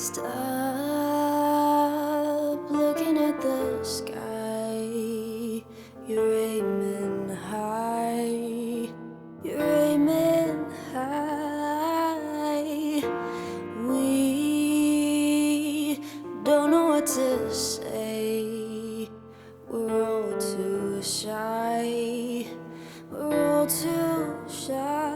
Stop looking at the sky. You're aiming high. You're aiming high. We don't know what to say. We're all too shy. We're all too shy.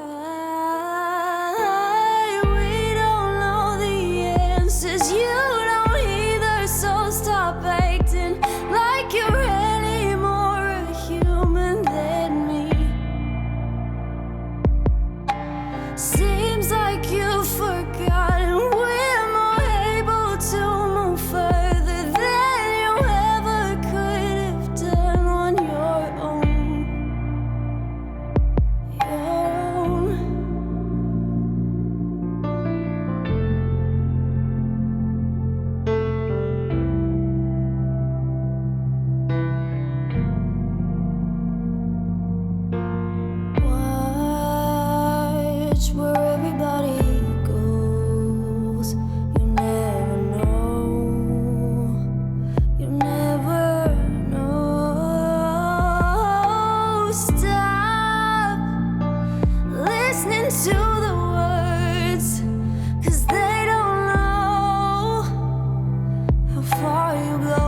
Seems like you've forgotten we're more able to move further than you ever could have done on your own. Watch where everybody goes. You never know. You never know. Stop listening to the words, 'cause they don't know how far you go.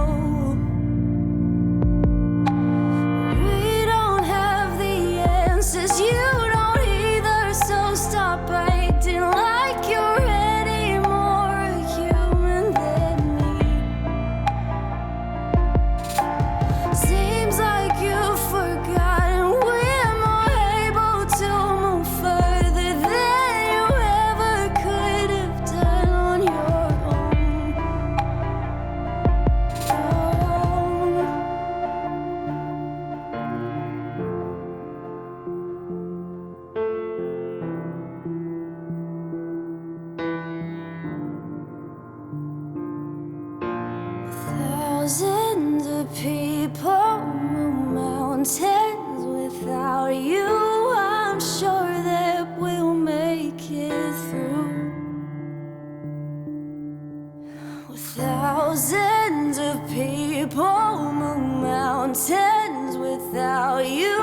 We don't have the answers, you don't either, so stop acting like you're any more human than me. Seems like you've forgotten we're more able to move further than you ever could have done on your own. Thousands of people move mountains without you. I'm sure that we'll make it through. With thousands of people move mountains without you.